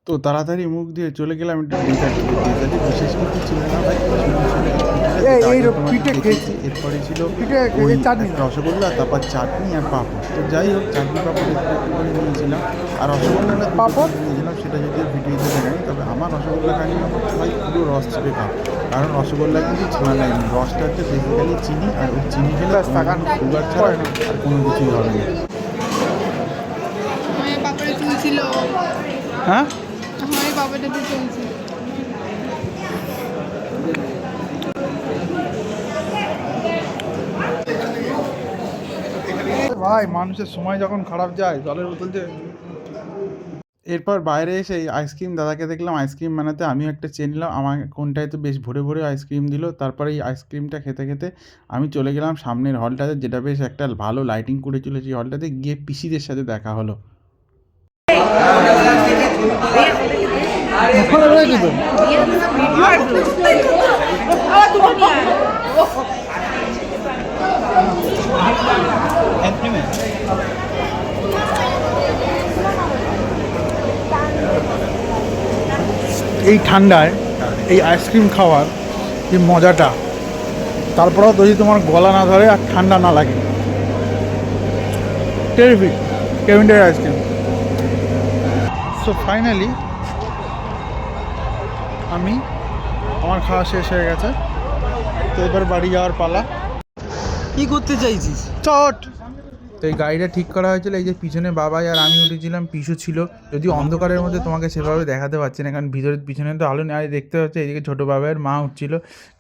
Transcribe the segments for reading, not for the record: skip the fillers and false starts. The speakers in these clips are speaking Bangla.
তো তাড়াতাড়ি মুখ দিয়ে চলে গেলাম একটু ডেজার্ট খেতে। বিশেষ কিছু ছিল না ভাই, পিঠে খেয়েছি। এরপরে ছিল ওই একটা রসগোল্লা, তারপর চাটনি আর পাঁপড়। তো যাই হোক, চাটনি পাঁপড় একটু করে নিয়েছিলাম, আর রসগোল্লাটা পাঁপড় নিয়েছিলাম, সেটা যদিও ভিডিওতে দেখায়নি। তবে আমার রসগোল্লা খানিও ভাই পুরো রস চেপে খাও, কারণ রসগোল্লা কিন্তু ছানা লাগেনি। রসটা হচ্ছে বেসিক্যালি চিনি, আর ওই চিনি খেলে সুগার ছাড়া আর কোনো কিছুই হবে না। হ্যাঁ ভাই, মানুষের সময় যখন খারাপ যায় জলের বোতল যে। এরপর বাইরে এসে এই আইসক্রিম দাদাকে দেখলাম আইসক্রিম বানাতে, আমিও একটা চেয়ে নিলাম। আমার কোনটায় তো বেশ ভরে ভরে আইসক্রিম দিল। তারপরে এই আইসক্রিমটা খেতে খেতে আমি চলে গেলাম সামনের হলটাতে, যেটা বেশ একটা ভালো লাইটিং করেছিল। সেই হলটাতে গিয়ে পিসিদের সাথে দেখা হলো। এই ঠান্ডায় এই আইসক্রিম খাওয়ার যে মজাটা, তারপরেও যদি তোমার গলা না ধরে আর ঠান্ডা না লাগে, টেরিফিক কেভিন ডেয়ার আইসক্রিম। সো ফাইনালি আমার খাওয়া শেষ হয়ে গেছে। তো এবার বাড়ি যাওয়ার পালা। কি করতে চাইছিস? চট। তো এই গাড়িটা ঠিক করা হয়েছিল, এই যে পিছনে বাবাই আর আমি উঠেছিলাম, পিছু ছিল। যদিও অন্ধকারের মধ্যে তোমাকে সেভাবে দেখাতে পারছি না, কারণ ভিতরের পিছনে তো আলো নেই। দেখতে পাচ্ছি এইদিকে ছোটো বাবাইয়ের মা উঠছিল,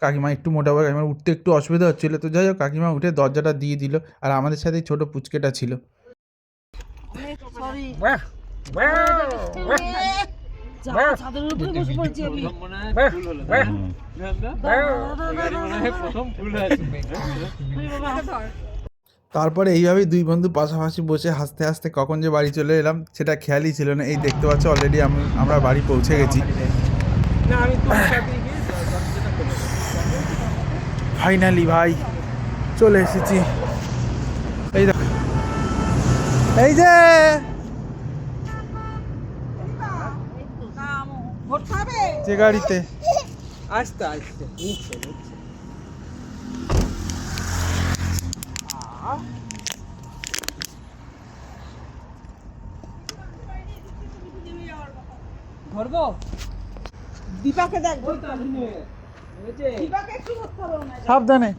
কাকিমা একটু মোটা বাবা, কাকিমার উঠতে একটু অসুবিধা হচ্ছিলো। তো যাই হোক, কাকিমা উঠে দরজাটা দিয়ে দিল, আর আমাদের সাথে ছোটো পুচকেটা ছিল। তারপরে এইভাবেই দুই বন্ধু পাশাপাশি বসে হাসতে হাসতে কখন যে বাড়ি চলে এলাম সেটা খেয়ালই ছিল না। এই দেখতে পাচ্ছ অলরেডি আমরা বাড়ি পৌঁছে গেছি। ফাইনালি ভাই চলে এসেছি। এই দেখ, এই যে গাড়িতে আস্তে আস্তে ধরবো। দীপাকে দেখ, সাবধানে।